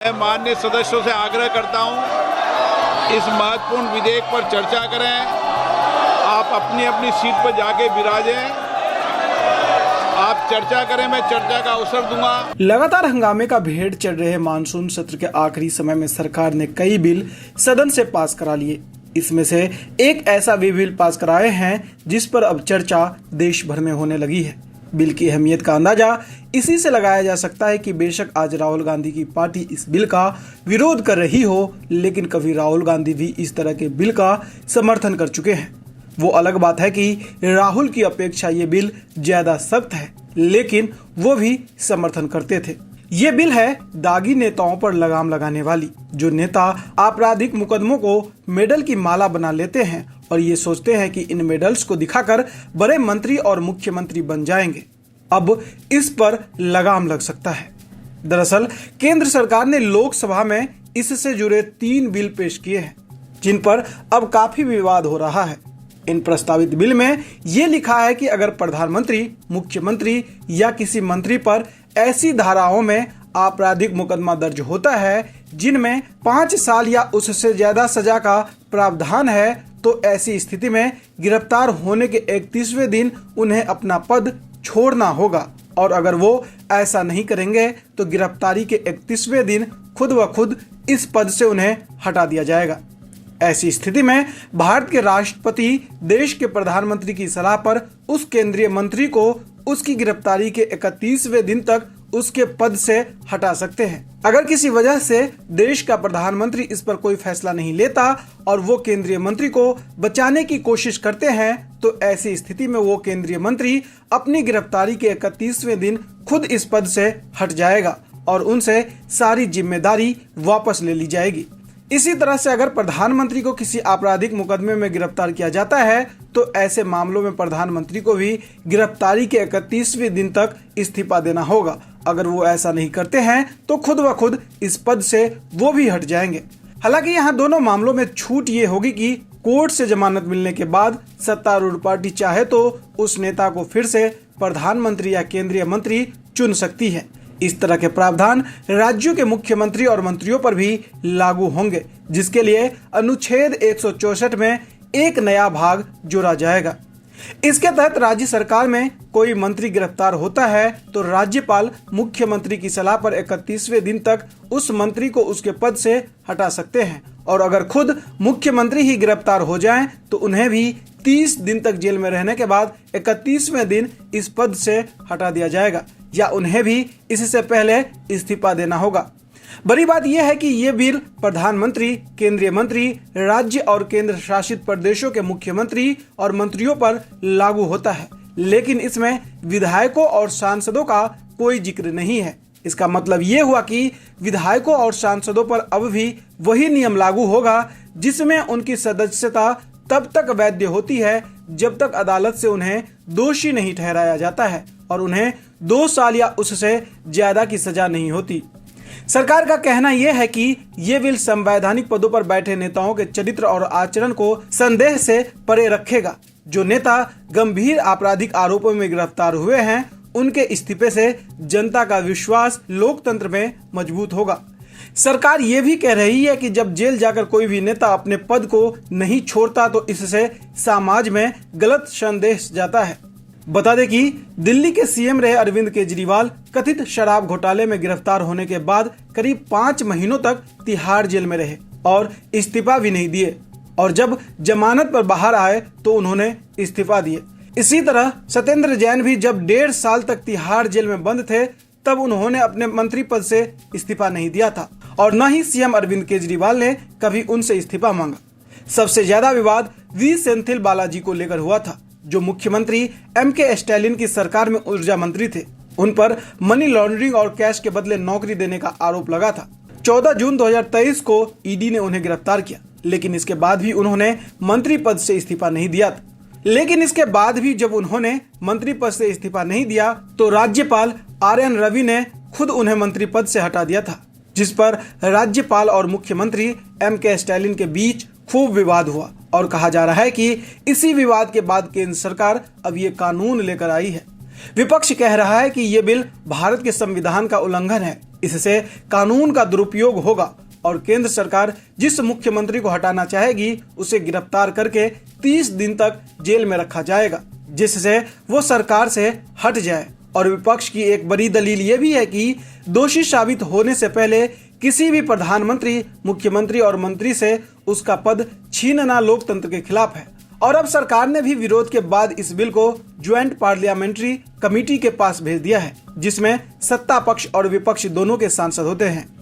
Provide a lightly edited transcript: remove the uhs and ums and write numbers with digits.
मैं माननीय सदस्यों से आग्रह करता हूं, इस महत्वपूर्ण विधेयक पर चर्चा करें। आप अपनी अपनी सीट पर जाके विराजें। आप चर्चा करें, मैं चर्चा का अवसर दूंगा। लगातार हंगामे का भेड़ चढ़ रहे मानसून सत्र के आखिरी समय में सरकार ने कई बिल सदन से पास करा लिए। इसमें से एक ऐसा भी बिल पास कराए हैं जिस पर अब चर्चा देश भर में होने लगी है। बिल की अहमियत का अंदाजा इसी से लगाया जा सकता है कि बेशक आज राहुल गांधी की पार्टी इस बिल का विरोध कर रही हो, लेकिन कभी राहुल गांधी भी इस तरह के बिल का समर्थन कर चुके हैं। वो अलग बात है कि राहुल की अपेक्षा ये बिल ज्यादा सख्त है, लेकिन वो भी समर्थन करते थे। ये बिल है दागी नेताओं पर लगाम लगाने वाली, जो नेता आपराधिक मुकदमों को मेडल की माला बना लेते हैं और ये सोचते हैं कि इन मेडल्स को दिखाकर बड़े मंत्री और मुख्यमंत्री बन जाएंगे। अब इस पर लगाम लग सकता है। दरअसल केंद्र सरकार ने लोकसभा में इससे जुड़े 3 बिल पेश किए हैं, जिन पर अब काफी विवाद हो रहा है। इन प्रस्तावित बिल में ये लिखा है कि अगर प्रधानमंत्री, मुख्यमंत्री या किसी मंत्री पर ऐसी धाराओं में आपराधिक मुकदमा दर्ज होता है जिनमें 5 साल या उससे ज्यादा सजा का प्रावधान है, तो ऐसी स्थिति में गिरफ्तार होने के 31वें दिन उन्हें अपना पद छोड़ना होगा, और अगर वो ऐसा नहीं करेंगे तो गिरफ्तारी के 31वें दिन खुद व खुद इस पद से उन्हें हटा दिया जाएगा। ऐसी स्थिति में भारत के राष्ट्रपति देश के प्रधानमंत्री की सलाह पर उस केंद्रीय मंत्री को उसकी गिरफ्तारी के 31वें दिन तक उसके पद से हटा सकते हैं। अगर किसी वजह से देश का प्रधानमंत्री इस पर कोई फैसला नहीं लेता और वो केंद्रीय मंत्री को बचाने की कोशिश करते हैं, तो ऐसी स्थिति में वो केंद्रीय मंत्री अपनी गिरफ्तारी के 31वें दिन खुद इस पद से हट जाएगा और उनसे सारी जिम्मेदारी वापस ले ली जाएगी। इसी तरह से अगर प्रधानमंत्री को किसी आपराधिक मुकदमे में गिरफ्तार किया जाता है, तो ऐसे मामलों में प्रधानमंत्री को भी गिरफ्तारी के 31वें दिन तक इस्तीफा देना होगा। अगर वो ऐसा नहीं करते हैं तो खुद व खुद इस पद से वो भी हट जाएंगे। हालांकि यहाँ दोनों मामलों में छूट ये होगी कि कोर्ट से जमानत मिलने के बाद सत्तारूढ़ पार्टी चाहे तो उस नेता को फिर से प्रधानमंत्री या केंद्रीय मंत्री चुन सकती है। इस तरह के प्रावधान राज्यों के मुख्यमंत्री और मंत्रियों पर भी लागू होंगे, जिसके लिए अनुच्छेद 164 में एक नया भाग जोड़ा जाएगा। इसके तहत राज्य सरकार में कोई मंत्री गिरफ्तार होता है तो राज्यपाल मुख्यमंत्री की सलाह पर 31वें दिन तक उस मंत्री को उसके पद से हटा सकते हैं, और अगर खुद मुख्यमंत्री ही गिरफ्तार हो जाएं तो उन्हें भी 30 दिन तक जेल में रहने के बाद 31वें दिन इस पद से हटा दिया जाएगा, या उन्हें भी इससे पहले इस्तीफा देना होगा। बड़ी बात यह है कि ये बिल प्रधानमंत्री, केंद्रीय मंत्री, राज्य और केंद्र शासित प्रदेशों के मुख्यमंत्री और मंत्रियों पर लागू होता है, लेकिन इसमें विधायकों और सांसदों का कोई जिक्र नहीं है। इसका मतलब ये हुआ कि विधायकों और सांसदों पर अब भी वही नियम लागू होगा जिसमें उनकी सदस्यता तब तक वैध होती है जब तक अदालत से उन्हें दोषी नहीं ठहराया जाता है और उन्हें 2 साल या उससे ज्यादा की सजा नहीं होती। सरकार का कहना यह है कि ये बिल संवैधानिक पदों पर बैठे नेताओं के चरित्र और आचरण को संदेह से परे रखेगा। जो नेता गंभीर आपराधिक आरोपों में गिरफ्तार हुए हैं, उनके इस्तीफे से जनता का विश्वास लोकतंत्र में मजबूत होगा। सरकार ये भी कह रही है कि जब जेल जाकर कोई भी नेता अपने पद को नहीं छोड़ता तो इससे समाज में गलत संदेश जाता है। बता दें कि दिल्ली के सीएम रहे अरविंद केजरीवाल कथित शराब घोटाले में गिरफ्तार होने के बाद करीब 5 महीनों तक तिहाड़ जेल में रहे और इस्तीफा भी नहीं दिए, और जब जमानत पर बाहर आए तो उन्होंने इस्तीफा दिए। इसी तरह सत्येंद्र जैन भी जब 1.5 साल तक तिहाड़ जेल में बंद थे तब उन्होंने अपने मंत्री पद से इस्तीफा नहीं दिया था, और न ही सीएम अरविंद केजरीवाल ने कभी उनसे इस्तीफा मांगा। सबसे ज्यादा विवाद वी सेंथिल बालाजी को लेकर हुआ था, जो मुख्यमंत्री एमके स्टालिन की सरकार में ऊर्जा मंत्री थे। उन पर मनी लॉन्ड्रिंग और कैश के बदले नौकरी देने का आरोप लगा था। 14 जून 2023 को ईडी ने उन्हें गिरफ्तार किया, लेकिन इसके बाद भी उन्होंने मंत्री पद से इस्तीफा नहीं दिया था। लेकिन इसके बाद भी जब उन्होंने मंत्री पद से इस्तीफा नहीं दिया तो राज्यपाल आर.एन. रवि ने खुद उन्हें मंत्री पद से हटा दिया था, जिस पर राज्यपाल और मुख्यमंत्री एमके स्टालिन के बीच खूब विवाद हुआ, और कहा जा रहा है कि इसी विवाद के बाद केंद्र सरकार अब ये कानून लेकर आई है। विपक्ष कह रहा है कि ये बिल भारत के संविधान का उल्लंघन है इससे कानून का दुरुपयोग होगा और केंद्र सरकार जिस मुख्यमंत्री को हटाना चाहेगी उसे गिरफ्तार करके 30 दिन तक जेल में रखा जाएगा, जिससे वो सरकार से हट जाए। और विपक्ष की एक बड़ी दलील ये भी है कि दोषी साबित होने से पहले किसी भी प्रधानमंत्री, मुख्यमंत्री और मंत्री से उसका पद छीनना लोकतंत्र के खिलाफ है। और अब सरकार ने भी विरोध के बाद इस बिल को ज्वाइंट पार्लियामेंट्री कमेटी के पास भेज दिया है, जिसमें सत्ता पक्ष और विपक्ष दोनों के सांसद होते हैं।